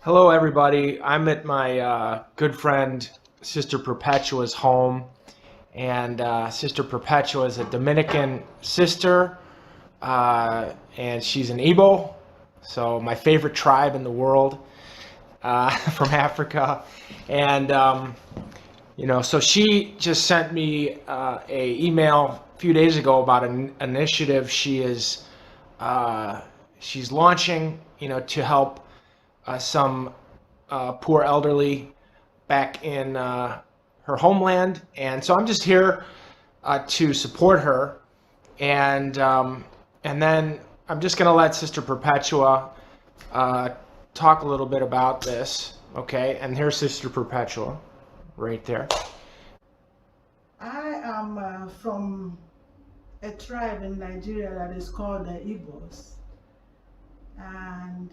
Hello, everybody. I'm at my good friend Sister Perpetua's home, and Sister Perpetua is a Dominican sister, and she's an Igbo, so my favorite tribe in the world from Africa. And so she just sent me a email a few days ago about an initiative she's launching, to help some poor elderly back in her homeland. And so I'm just here to support her. And then I'm just going to let Sister Perpetua talk a little bit about this. Okay, and here's Sister Perpetua right there. I am from a tribe in Nigeria that is called the Igbos. And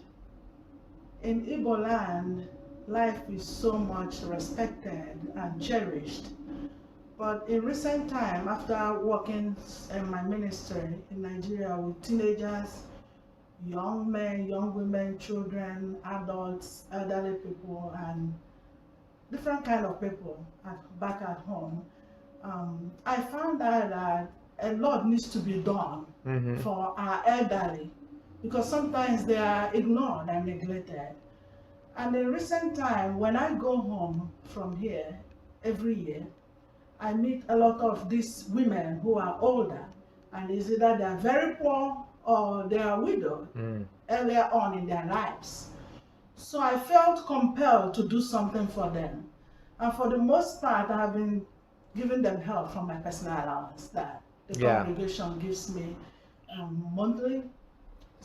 in Igbo land, life is so much respected and cherished. But in recent time, after working in my ministry in Nigeria with teenagers, young men, young women, children, adults, elderly people, and different kind of people back at home, I found out that a lot needs to be done for our elderly because sometimes they are ignored and neglected. And in recent time, when I go home from here every year, I meet a lot of these women who are older, and it's either they are very poor or they are widowed earlier on in their lives. So I felt compelled to do something for them. And for the most part, I have been giving them help from my personal allowance that the congregation gives me monthly.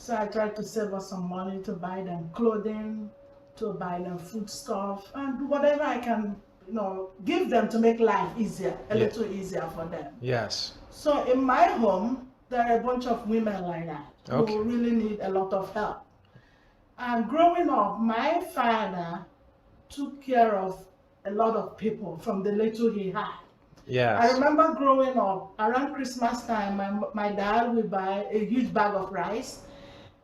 So I try to save us some money to buy them clothing, to buy them food stuff, and do whatever I can, give them to make life easier, a little easier for them. Yes. So in my home, there are a bunch of women like that who really need a lot of help. And growing up, my father took care of a lot of people from the little he had. Yes. I remember growing up, around Christmas time, my dad would buy a huge bag of rice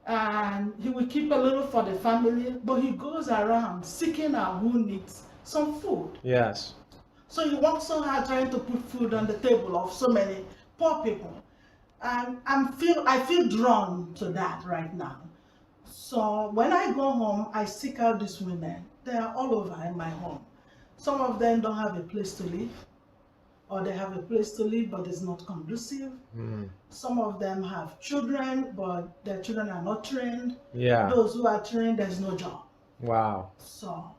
and he will keep a little for the family, but he goes around seeking out who needs some food. Yes. So he works so hard trying to put food on the table of so many poor people. And I feel drawn to that right now. So when I go home, I seek out these women. They are all over in my home. Some of them don't have a place to live, or they have a place to live, but it's not conducive. Some of them have children, but their children are not trained. Yeah. Those who are trained, there's no job. Wow. So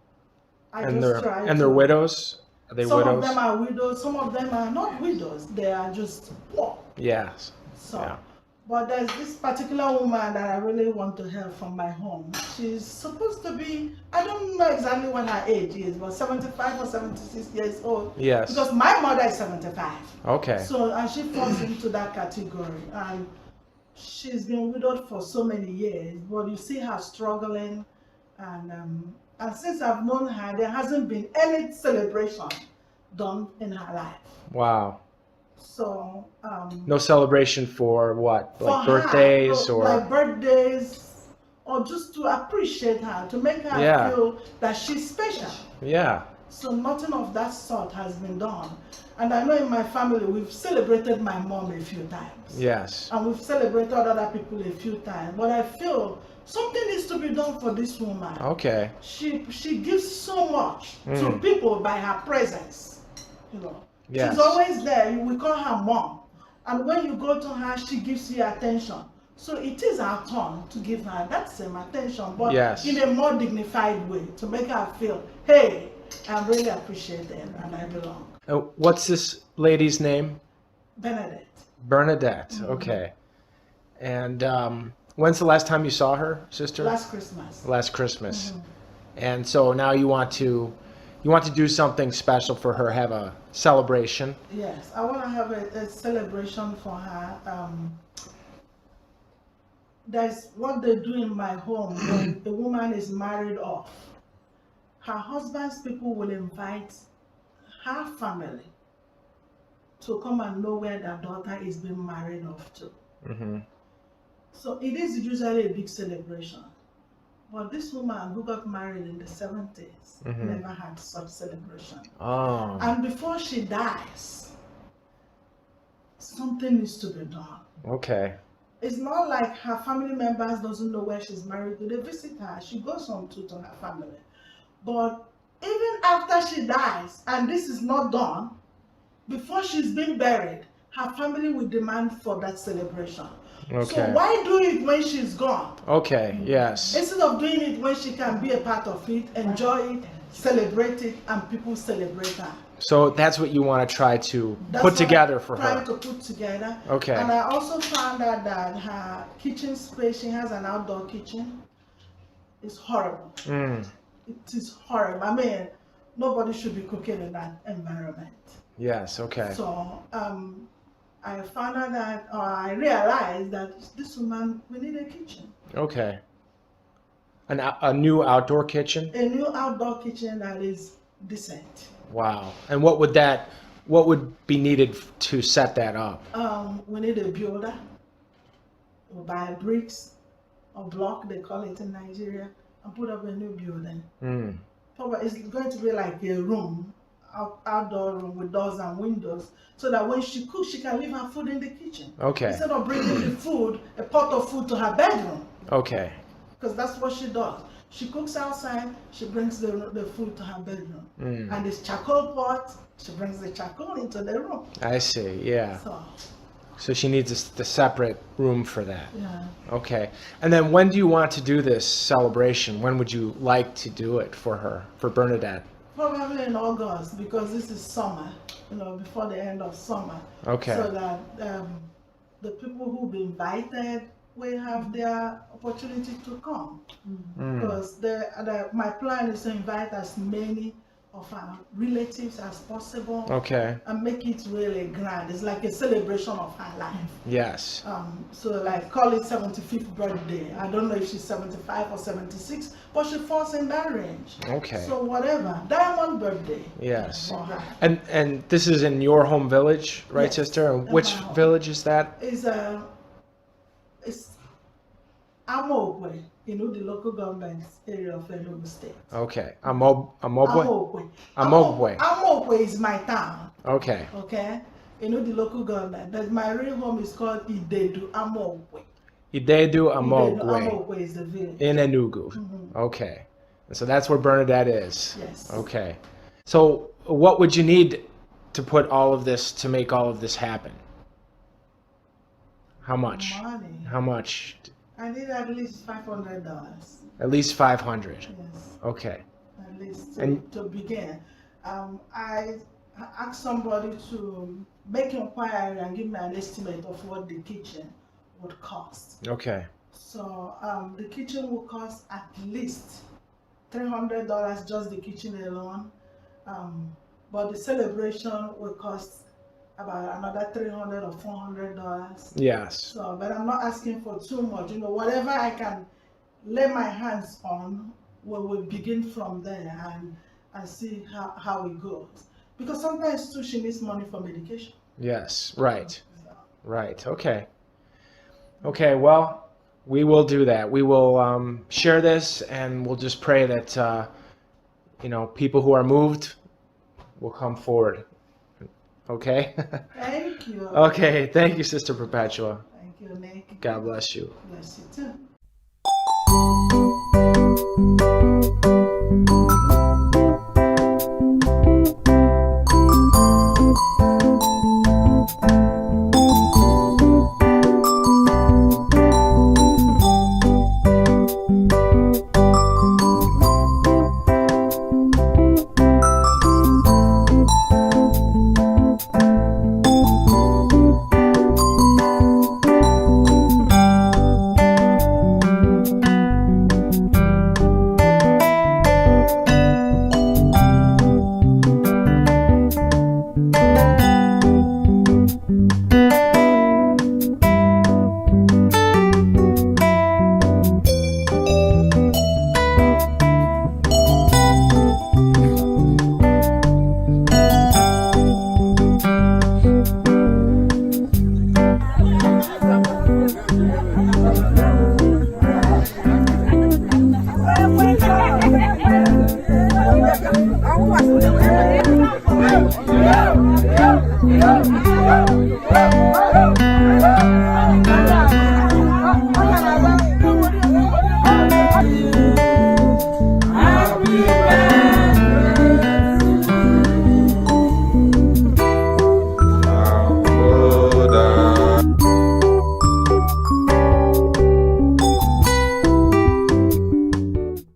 they're widows? Are they some widows? of them are widows, some of them are not widows. They are just poor. Yes. So, yeah. But there's this particular woman that I really want to help from my home. She's supposed to be, I don't know exactly what her age is, but 75 or 76 years old. Yes. Because my mother is 75. Okay. So, and she falls into that category. And she's been widowed for so many years, but you see her struggling. And since I've known her, there hasn't been any celebration done in her life. Wow. So no celebration for what? For like birthdays her, or like birthdays, or just to appreciate her, to make her feel that she's special. Yeah. So nothing of that sort has been done. And I know in my family we've celebrated my mom a few times. Yes. And we've celebrated other people a few times. But I feel something needs to be done for this woman. Okay. She gives so much to people by her presence. Yes. She's always there. We call her mom. And when you go to her, she gives you attention. So it is our turn to give her that same attention, but in a more dignified way, to make her feel, hey, I'm really appreciated and I belong. What's this lady's name? Bernadette. Bernadette. Okay. And when's the last time you saw her, sister? Last Christmas. Last Christmas. And so now you want to do something special for her, have a celebration. Yes, I want to have a celebration for her. That's what they do in my home when a woman is married off. Her husband's people will invite her family to come and know where their daughter is being married off to. So it is usually a big celebration. But this woman who got married in the 70s Mhm. never had such celebration. Oh. And before she dies, something needs to be done. Okay. It's not like her family members doesn't know where she's married to. They visit her. She goes home to her family. But even after she dies, and this is not done, before she's been buried, her family will demand for that celebration. So Okay. why do it when she's gone? Okay. Yes. Instead of doing it when she can be a part of it, enjoy it, celebrate it, and people celebrate her. So that's what you want to try to That's put what together I'm for trying her. to put together. Okay. And I also found out that her kitchen space, she has an outdoor kitchen, is horrible. Mm. It is horrible. I mean, nobody should be cooking in that environment. Yes. Okay. So I found out that, or I realized that this woman, we need a kitchen. Okay. A new outdoor kitchen? A new outdoor kitchen that is decent. Wow. And what would be needed to set that up? We need a builder. We'll buy bricks or block, they call it in Nigeria, and put up a new building. Mm. Probably it's going to be like a room, outdoor room with doors and windows, so that when she cooks, she can leave her food in the kitchen. Okay. Instead of bringing the food, a pot of food to her bedroom, Okay. because that's what she does. She cooks outside, she brings the food to her bedroom. Mm. And this charcoal pot, she brings the charcoal into the room. I see. Yeah. So, So she needs the separate room for that. yeah. Okay. And then when do you want to do this celebration? When would you like to do it for her, for Bernadette? Probably in August, because this is summer, before the end of summer. Okay. So that the people who've been invited will have their opportunity to come. Mm. Because my plan is to invite as many of our relatives as possible Okay. and make it really grand. It's like a celebration of her life. Yes. So like call it 75th birthday. I don't know if she's 75 or 76, but she falls in that range. Okay. So whatever, diamond birthday. Yes. For her. And this is in your home village, right, Yes, sister? And in which my home. village is that? It's Amokwe, the local government area of Enugu State. Okay. Amobwe? Amokwe. Amokwe. Amokwe is my town. Okay. Okay, the local government. But my real home is called Idedu Amokwe. Idedu Idedu Amogwe Amokwe is the village. in Enugu. Mhm. Okay. And so that's where Bernadette is. Yes. Okay. So what would you need to put all of this, to make all of this happen? How much? Money. How much? I need at least $500. At least 500. Yes, Okay. at least And- to begin. I asked somebody to make inquiry and give me an estimate of what the kitchen would cost. Okay. So the kitchen will cost at least $300, just the kitchen alone. But the celebration will cost about another $300 or $400. Yes. So, but I'm not asking for too much. Whatever I can lay my hands on, we will begin from there and see how it goes. Because sometimes too, she needs money for medication. Yes. Right. So, Right. Okay. Okay. Well, we will do that. We will share this, and we'll just pray that people who are moved will come forward. Okay. thank you. Okay. Thank you, Sister Perpetua. Thank you, Nick. God bless you. Bless you too. Bye.